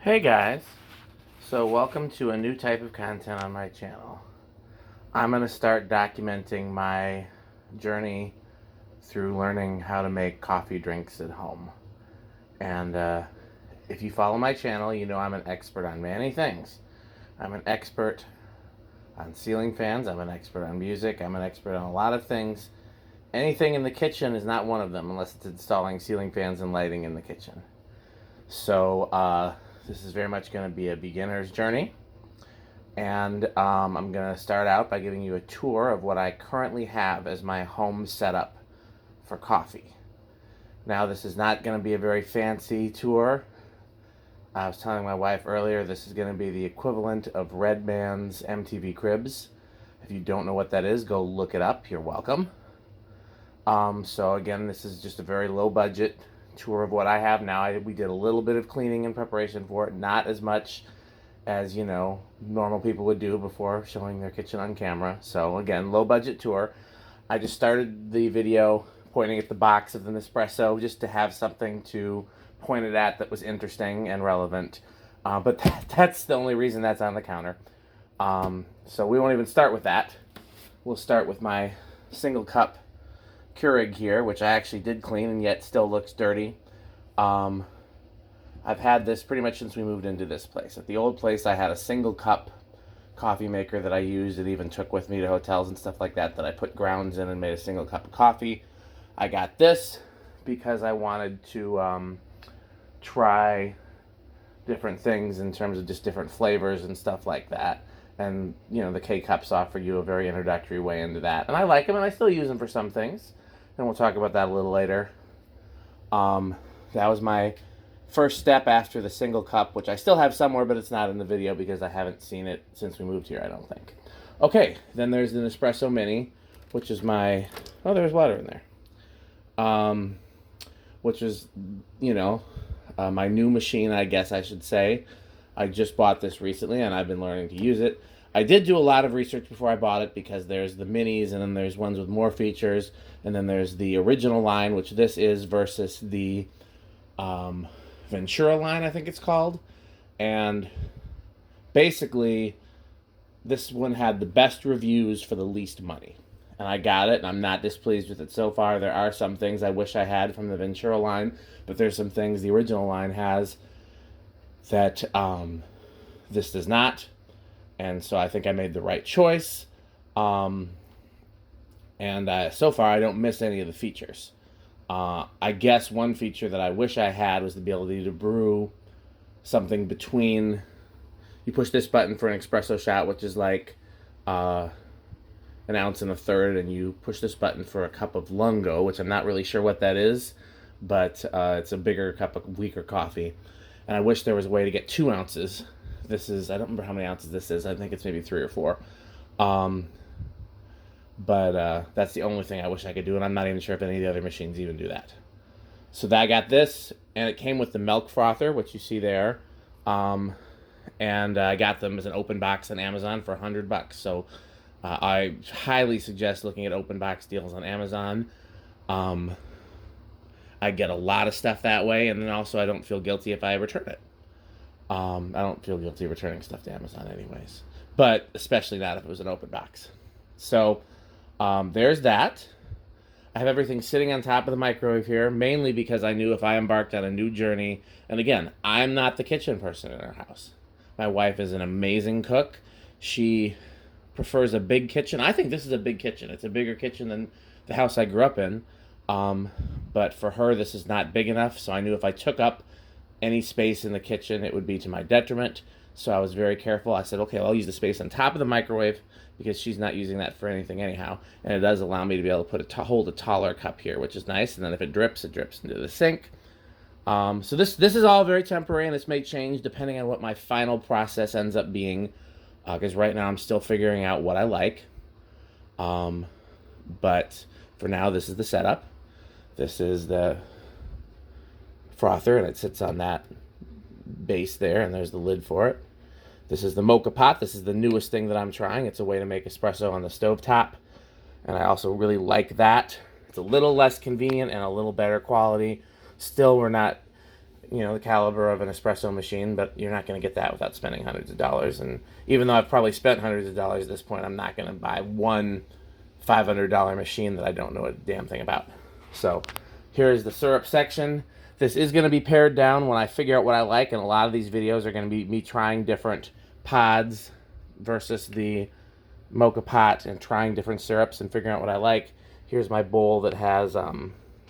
Hey guys, so welcome to a new type of content on my channel. I'm going to start documenting my journey through learning how to make coffee drinks at home. And if you follow my channel, you know I'm an expert on many things. I'm an expert on ceiling fans, I'm an expert on music, I'm an expert on a lot of things. Anything in the kitchen is not one of them unless it's installing ceiling fans and lighting in the kitchen. So this is very much going to be a beginner's journey. And I'm going to start out by giving you a tour of what I currently have as my home setup for coffee. Now, this is not going to be a very fancy tour. I was telling my wife earlier, this is going to be the equivalent of Red Band's MTV Cribs. If you don't know what that is, go look it up. You're welcome. So again, this is just a very low budget tour of what I have now. We did a little bit of cleaning in preparation for it, not as much as, you know, normal people would do before showing their kitchen on camera. So again, low budget tour. I just started the video pointing at the box of the Nespresso just to have something to point it at that was interesting and relevant. But that's the only reason that's on the counter. So we won't even start with that. We'll start with my single cup Keurig here, which I actually did clean and yet still looks dirty. I've had this pretty much since we moved into this place. At the old place, I had a single cup coffee maker that I used and even took with me to hotels and stuff like that I put grounds in and made a single cup of coffee. I got this because I wanted to try different things in terms of just different flavors and stuff like that. And, you know, the K-Cups offer you a very introductory way into that. And I like them, and I still use them for some things. And we'll talk about that a little later. That was my first step after the single cup, which I still have somewhere, but it's not in the video because I haven't seen it since we moved here, I don't think. Okay, then there's the Nespresso Mini, which is my... Oh, there's water in there. Which is, you know, my new machine, I guess I should say. I just bought this recently, and I've been learning to use it. I did do a lot of research before I bought it because there's the minis, and then there's ones with more features, and then there's the original line, which this is, versus the Ventura line, I think it's called. And basically, this one had the best reviews for the least money. And I got it, and I'm not displeased with it so far. There are some things I wish I had from the Ventura line, but there's some things the original line has that this does not. And so I think I made the right choice. And so far, I don't miss any of the features. I guess one feature that I wish I had was the ability to brew something between... You push this button for an espresso shot, which is like an ounce and a third, and you push this button for a cup of lungo, which I'm not really sure what that is, but it's a bigger cup of weaker coffee. And I wish there was a way to get 2 ounces. This is, I don't remember how many ounces this is. I think it's maybe 3 or 4. But that's the only thing I wish I could do, and I'm not even sure if any of the other machines even do that. So I got this, and it came with the milk frother, which you see there. And I got them as an open box on Amazon for $100. So I highly suggest looking at open box deals on Amazon. I get a lot of stuff that way, and then also I don't feel guilty if I return it. I don't feel guilty returning stuff to Amazon anyways, but especially not if it was an open box. So there's that. I have everything sitting on top of the microwave here, mainly because I knew if I embarked on a new journey, and again, I'm not the kitchen person in our house. My wife is an amazing cook. She prefers a big kitchen. I think this is a big kitchen. It's a bigger kitchen than the house I grew up in. But for her, this is not big enough, so I knew if I took up any space in the kitchen, it would be to my detriment. So I was very careful. I said, okay, I'll use the space on top of the microwave because she's not using that for anything anyhow. And it does allow me to be able to hold a taller cup here, which is nice. And then if it drips into the sink. So this is all very temporary, and this may change depending on what my final process ends up being. Because right now I'm still figuring out what I like. But for now, this is the setup. This is the frother, and it sits on that base there, and there's the lid for it. This is the Moka pot. This is the newest thing that I'm trying. It's a way to make espresso on the stovetop, and I also really like that. It's a little less convenient and a little better quality. Still, we're not you know, the caliber of an espresso machine, but you're not going to get that without spending hundreds of dollars. And even though I've probably spent hundreds of dollars at this point, I'm not going to buy one $500 machine that I don't know a damn thing about. So here's the syrup section. This is going to be pared down when I figure out what I like, and a lot of these videos are going to be me trying different pods versus the Moka pot and trying different syrups and figuring out what I like. Here's my bowl that has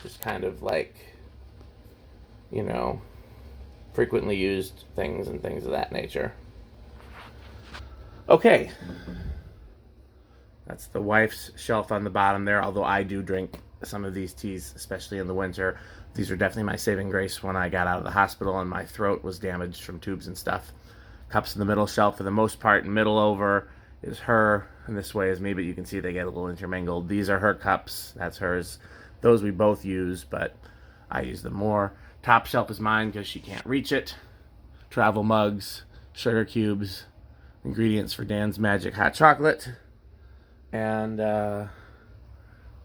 just kind of like, you know, frequently used things and things of that nature. Okay. That's the wife's shelf on the bottom there, although I do drink some of these teas, especially in the winter. These are definitely my saving grace when I got out of the hospital and my throat was damaged from tubes and stuff. Cups in the middle shelf for the most part, middle over is her, and this way is me, but you can see they get a little intermingled. These are her cups, that's hers. Those we both use, but I use them more. Top shelf is mine because she can't reach it. Travel mugs, sugar cubes, ingredients for Dan's Magic Hot Chocolate. And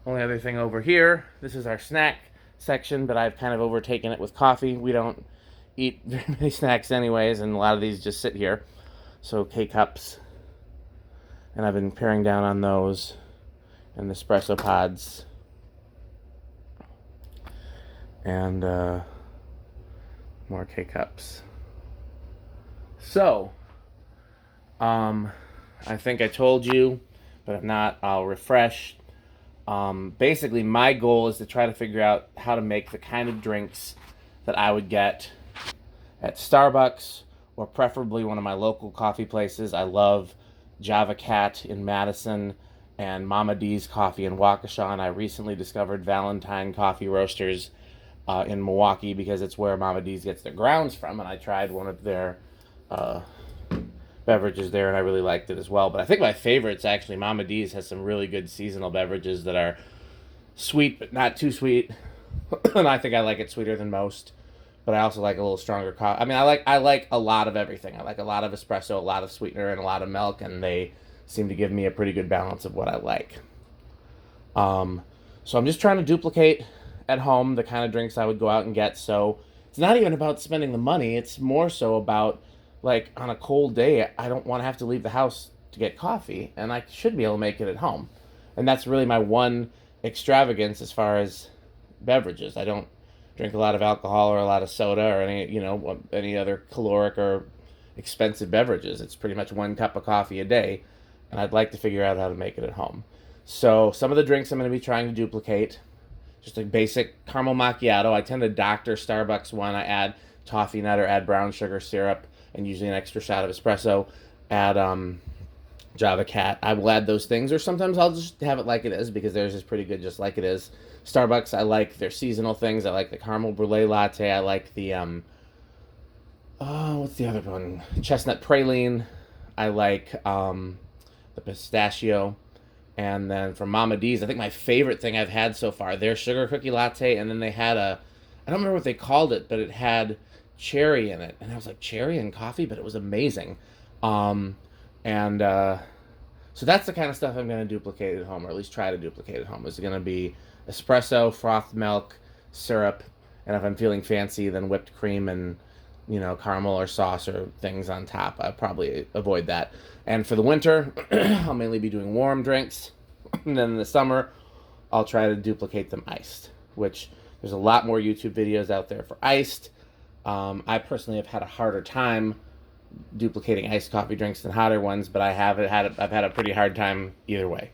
only other thing over here, this is our snack section, but I've kind of overtaken it with coffee. We don't eat very many snacks anyways, and a lot of these just sit here. So K-Cups, and I've been paring down on those, and the espresso pods, and more K-Cups. So, I think I told you, but if not, I'll refresh. Basically, my goal is to try to figure out how to make the kind of drinks that I would get at Starbucks, or preferably one of my local coffee places. I love Java Cat in Madison and Mama D's Coffee in Waukesha, and I recently discovered Valentine Coffee Roasters in Milwaukee because it's where Mama D's gets their grounds from, and I tried one of their beverages there, and I really liked it as well. But I think my favorite's actually Mama D's has some really good seasonal beverages that are sweet but not too sweet, and I think I like it sweeter than most. But I also like a little stronger coffee. I mean, I like a lot of everything. I like a lot of espresso, a lot of sweetener, and a lot of milk, and they seem to give me a pretty good balance of what I like. So I'm just trying to duplicate at home the kind of drinks I would go out and get. So it's not even about spending the money. It's more so about, like, on a cold day, I don't want to have to leave the house to get coffee, and I should be able to make it at home. And that's really my one extravagance as far as beverages. I don't drink a lot of alcohol or a lot of soda or any other caloric or expensive beverages. It's pretty much 1 cup of coffee a day, and I'd like to figure out how to make it at home. So some of the drinks I'm going to be trying to duplicate, just a basic caramel macchiato. I tend to doctor Starbucks one. I add toffee nut or add brown sugar syrup, and usually an extra shot of espresso. Add Java Cat. I will add those things, or sometimes I'll just have it like it is because theirs is pretty good just like it is. Starbucks, I like their seasonal things. I like the caramel brulee latte. I like the what's the other one? Chestnut praline. I like the pistachio. And then from Mama D's, I think my favorite thing I've had so far, their sugar cookie latte, and then they had I don't remember what they called it, but it had cherry in it. And I was like, cherry and coffee? But it was amazing. So that's the kind of stuff I'm going to duplicate at home, or at least try to duplicate at home. It's going to be espresso, frothed milk, syrup, and if I'm feeling fancy, then whipped cream and, caramel or sauce or things on top. I'll probably avoid that. And for the winter, I'll mainly be doing warm drinks. And then in the summer, I'll try to duplicate them iced, which there's a lot more YouTube videos out there for iced. I personally have had a harder time duplicating iced coffee drinks than hotter ones, but I've had a pretty hard time either way.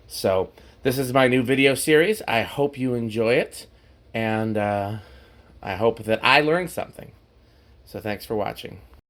So this is my new video series. I hope you enjoy it, and I hope that I learned something. So thanks for watching.